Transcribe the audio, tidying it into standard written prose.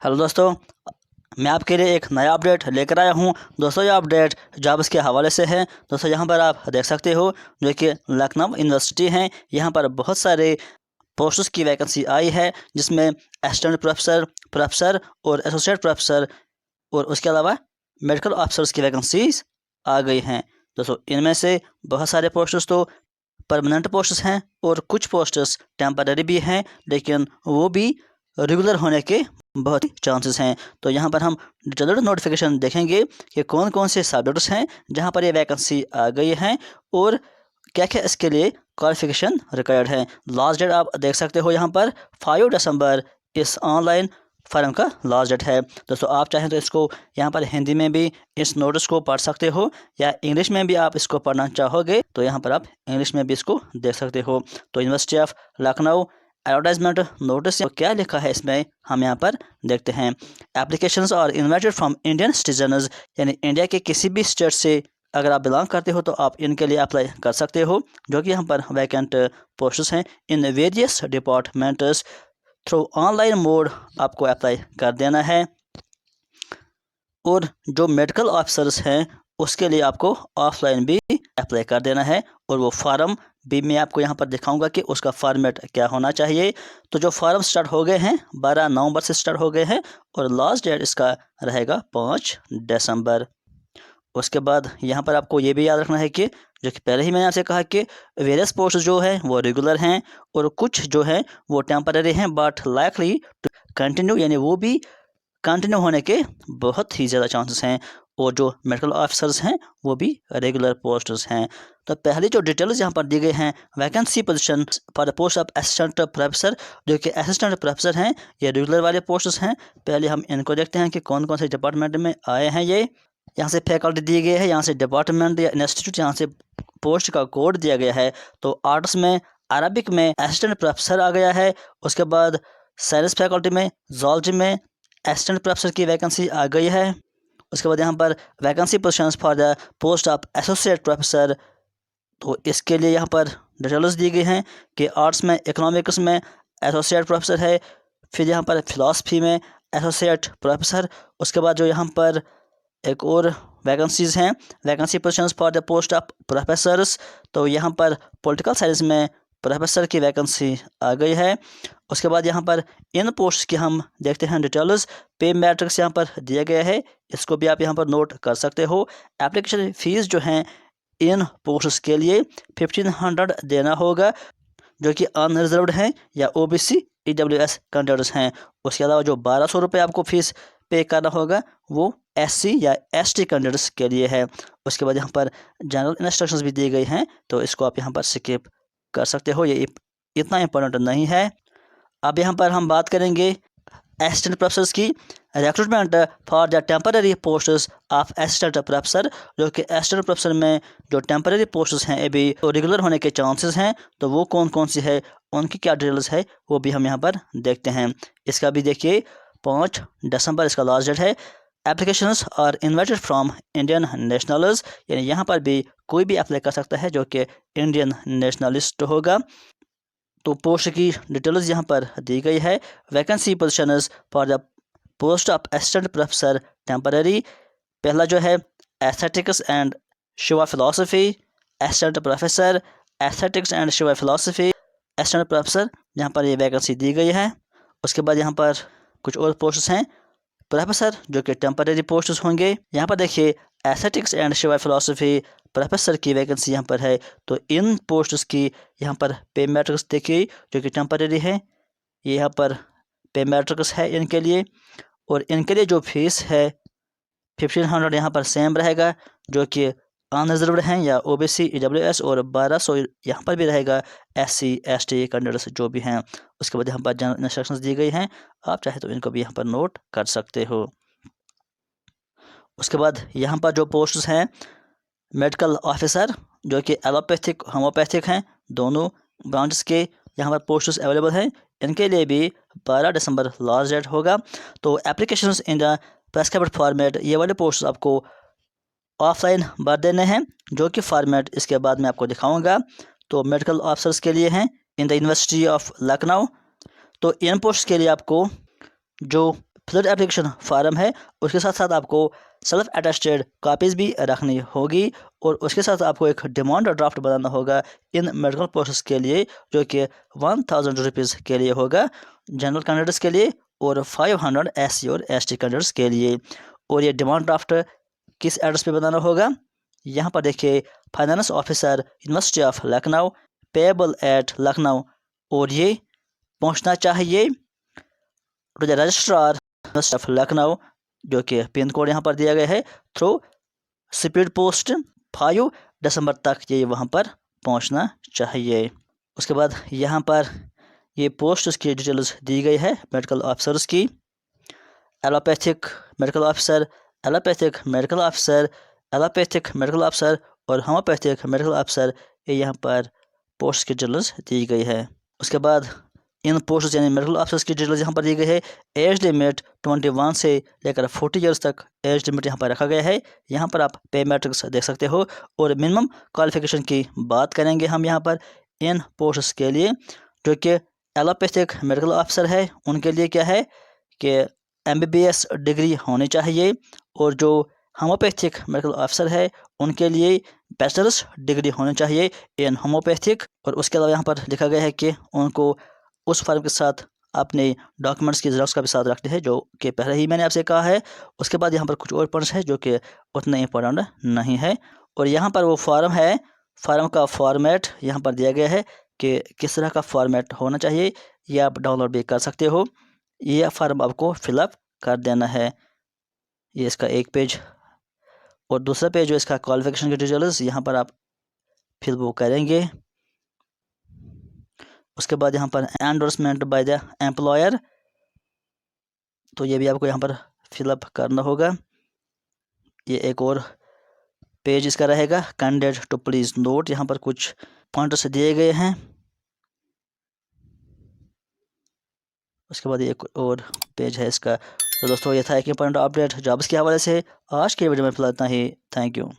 Hello दोस्तों, मैं आपके लिए एक नया अपडेट लेकर आया हूं। दोस्तों, यह अपडेट जॉब्स के हवाले से है। दोस्तों, यहां पर आप देख सकते हो जो कि लखनऊ यूनिवर्सिटी है, यहां पर बहुत सारे पोस्ट्स की वैकेंसी आई है, जिसमें असिस्टेंट प्रोफेसर, प्रोफेसर और एसोसिएट प्रोफेसर और उसके अलावा मेडिकल ऑफिसर्स की वैकेंसीज आ गई हैं। दोस्तों, इनमें से बहुत सारे पोस्ट्स तो परमानेंट पोस्ट्स हैं और कुछ पोस्ट्स टेम्पररी भी हैं, लेकिन वो भी रेगुलर होने के बहुत ही चांसेस हैं। तो यहाँ पर हम डिटेल्ड नोटिफिकेशन देखेंगे कि कौन कौन से सब्जेक्ट्स हैं जहाँ पर ये वैकेंसी आ गई है और क्या क्या इसके लिए क्वालिफिकेशन रिक्वायर्ड है। लास्ट डेट आप देख सकते हो, यहाँ पर 5 दिसंबर इस ऑनलाइन फॉर्म का लास्ट डेट है। दोस्तों, आप चाहें तो इसको यहाँ पर हिंदी में भी इस नोटिस को पढ़ सकते हो, या इंग्लिश में भी आप इसको पढ़ना चाहोगे तो यहाँ पर आप इंग्लिश में भी इसको देख सकते हो। तो university of Lucknow advertisement notice क्या लिखा है इसमें हम यहाँ पर देखते हैं। Applications are invited from Indian citizens, यानी इंडिया के किसी भी स्टेट से अगर आप बिलोंग करते हो तो आप इनके लिए अप्लाई कर सकते हो, जो कि यहाँ पर वैकेंट पोस्ट्स हैं in various departments. Through online mode आपको अप्लाई कर देना है, और जो मेडिकल ऑफिसर्स हैं उसके लिए आपको ऑफलाइन भी अप्लाई कर देना है। और वो फार्म भी मैं आपको यहाँ पर दिखाऊंगा कि उसका फॉर्मेट क्या होना चाहिए। तो जो फॉर्म स्टार्ट हो गए हैं 12 नवंबर से स्टार्ट हो गए हैं, और लास्ट डेट इसका रहेगा 5 दिसंबर। उसके बाद यहाँ पर आपको ये भी याद रखना है कि जो कि पहले ही मैंने आपसे कहा कि वेरियस पोस्ट जो है वो रेगुलर हैं और कुछ जो है वो टेम्पररी हैं, बट लाइकली टू कंटिन्यू, यानी वो भी कंटिन्यू होने के बहुत ही ज़्यादा चांसेस हैं। और जो मेडिकल ऑफिसर्स हैं वो भी रेगुलर पोस्ट्स हैं। तो पहली जो डिटेल्स यहाँ पर दी गई हैं, vacancy position for the post of assistant professor, जो कि असिस्टेंट प्रोफेसर हैं, ये रेगुलर वाले पोस्ट्स हैं। पहले हम इनको देखते हैं कि कौन कौन से डिपार्टमेंट में आए हैं। ये यहाँ से फैकल्टी दी गई है, यहाँ से डिपार्टमेंट या इंस्टीट्यूट, यहाँ से पोस्ट का कोड दिया गया है। तो आर्ट्स में, अरबिक में असिस्टेंट प्रोफेसर आ गया है। उसके बाद साइंस फैकल्टी में, जूलॉजी में असिस्टेंट प्रोफेसर की वैकेंसी आ गई है। उसके बाद यहाँ पर vacancy positions for the post of associate professor, तो इसके लिए यहाँ पर डिटेल्स दी गई हैं कि आर्ट्स में, इकोनॉमिक्स में एसोसिएट प्रोफेसर है, फिर यहाँ पर फिलॉसफी में एसोसिएट प्रोफेसर। उसके बाद जो यहाँ पर एक और वैकेंसीज़ हैं, vacancy positions for the post of professors, तो यहाँ पर पॉलिटिकल साइंस में प्रोफेसर की वैकेंसी आ गई है। उसके बाद यहाँ पर इन पोस्ट की हम देखते हैं डिटेल्स। पे मैट्रिक्स यहाँ पर दिया गया है, इसको भी आप यहाँ पर नोट कर सकते हो। एप्लीकेशन फ़ीस जो हैं इन पोस्ट्स के लिए 1500 देना होगा, जो कि अनरिजर्व्ड हैं या OBC EWS कैंडिडेट्स हैं। उसके अलावा जो 1200 रुपये आपको फ़ीस पे करना होगा वो SC या ST कैंडिडेट्स के लिए है। उसके बाद यहाँ पर जनरल इंस्ट्रक्शंस भी दी गई हैं, तो इसको आप यहाँ पर स्किप कर सकते हो, ये इतना इम्पोर्टेंट नहीं है। अब यहाँ पर हम बात करेंगे असिस्टेंट प्रोफेसर्स की। Recruitment for the temporary posts of assistant professor, जो कि असिस्टेंट प्रोफेसर में जो टेम्पररी पोस्ट्स हैं अभी रेगुलर होने के चांसेस हैं, तो वो कौन कौन सी है, उनकी क्या डिटेल्स है, वो भी हम यहाँ पर देखते हैं। इसका भी देखिए 5 दिसंबर इसका लास्ट डेट है। Applications are invited from Indian nationals, यानी यहाँ पर भी कोई भी अप्लाई कर सकता है जो कि इंडियन नेशनलिस्ट होगा। तो पोस्ट की डिटेल्स यहाँ पर दी गई है। Vacancy positions for the post of assistant professor temporary, पहला जो है aesthetics and Shiva philosophy, assistant professor aesthetics and Shiva philosophy, assistant professor, यहाँ पर ये वैकेंसी दी गई है। उसके बाद यहाँ पर कुछ और पोस्ट्स हैं प्रोफेसर, जो कि टेम्पररी पोस्ट्स होंगे। यहाँ पर देखिए aesthetics and Shiva philosophy professor की वैकेंसी यहाँ पर है। तो इन पोस्ट्स की यहाँ पर पे मैट्रिक्स देखिए, जो कि टेम्पररी है, ये यहाँ पर पे मैट्रिक्स है इनके लिए। और इनके लिए जो फीस है 1500 यहाँ पर सेम रहेगा, जो कि अनरिजर्व्ड हैं या OBC EWS, और 1200 यहाँ पर भी रहेगा SC ST कैंडिडेट्स जो भी हैं। उसके बाद यहाँ पर जनरल इंस्ट्रक्शंस दी गई हैं, आप चाहे तो इनको भी यहाँ पर नोट कर सकते हो। उसके बाद यहाँ पर जो पोस्ट्स हैं मेडिकल ऑफिसर, जो कि एलोपैथिक होम्योपैथिक हैं, दोनों ब्रांचेस के यहाँ पर पोस्ट्स अवेलेबल हैं। इनके लिए भी 12 दिसंबर लास्ट डेट होगा। तो applications in the prescribed format, ये वाले पोस्ट्स आपको ऑफलाइन भर देने हैं, जो कि फॉर्मेट इसके बाद मैं आपको दिखाऊंगा। तो मेडिकल ऑफिसर्स के लिए हैं in the university of Lucknow. तो इन पोस्ट के लिए आपको जो फिलर एप्लीकेशन फार्म है, उसके साथ साथ आपको सेल्फ अटेस्टेड कापीज़ भी रखनी होगी और उसके साथ आपको एक डिमांड ड्राफ्ट बनाना होगा इन मेडिकल पोस्ट्स के लिए, जो कि 1000 रुपीज़ के लिए होगा जनरल कैंडिडेट्स के लिए और 500 SC और ST कैंडिडेट्स के लिए। और ये डिमांड ड्राफ्ट किस एड्रेस पे बनाना होगा, यहाँ पर देखिए, finance officer university of Lucknow, payable at Lucknow, और ये पहुँचना चाहिए to the registrar university of Lucknow, जो कि पिन कोड यहाँ पर दिया गया है, थ्रू स्पीड पोस्ट 5 दिसंबर तक ये वहाँ पर पहुँचना चाहिए। उसके बाद यहाँ पर ये पोस्ट की डिटेल्स दी गई है मेडिकल ऑफिसर्स की, allopathic medical officer, allopathic medical officer, allopathic medical officer और होम्योपैथिक मेडिकल ऑफिसर, ये यहाँ पर पोस्ट की डिटेल्स दी गई है। उसके बाद इन पोस्ट यानी मेडिकल ऑफिसर्स की डिटेल्स यहाँ पर दी गई है। एज लिमिट 21 से लेकर 40 ईयर्स तक एज लिमिट यहाँ पर रखा गया है। यहाँ पर आप पे मैट्रिक्स देख सकते हो। और मिनिमम क्वालिफिकेशन की बात करेंगे हम यहाँ पर इन पोस्ट्स के लिए, जो कि एलोपैथिक मेडिकल ऑफिसर है उनके लिए क्या है कि MBBS डिग्री होनी चाहिए, और जो होम्योपैथिक मेडिकल ऑफिसर है उनके लिए बैचलर्स डिग्री होनी चाहिए इन होम्योपैथिक। और उसके अलावा यहाँ पर लिखा गया है कि उनको उस फर्म के साथ अपने डॉक्यूमेंट्स की ज़ेरॉक्स का भी साथ रखते हैं, जो कि पहले ही मैंने आपसे कहा है। उसके बाद यहाँ पर कुछ और पॉइंट्स है जो कि उतने इंपॉर्टेंट नहीं है। और यहाँ पर वो फॉर्म है, फार्म का फॉर्मेट यहाँ पर दिया गया है कि किस तरह का फॉर्मेट होना चाहिए, ये आप डाउनलोड भी कर सकते हो। ये फार्म आपको फिलअप कर देना है। ये इसका एक पेज, और दूसरा पेज जो इसका क्वालिफिकेशन की डिटेल्स यहाँ पर आप फिल वो करेंगे। उसके बाद यहाँ पर एंडोर्समेंट बाय द एम्प्लॉयर, तो ये भी आपको यहाँ पर फिलअप करना होगा। ये एक और पेज इसका रहेगा, कैंडिडेट टू प्लीज़ नोट, यहाँ पर कुछ पॉइंट्स दिए गए हैं। उसके बाद एक और पेज है इसका। तो दोस्तों, ये था एक इंपॉर्टेंट अपडेट जॉब्स के हवाले से। आज के वीडियो में फिलहाल इतना ही। Thank you.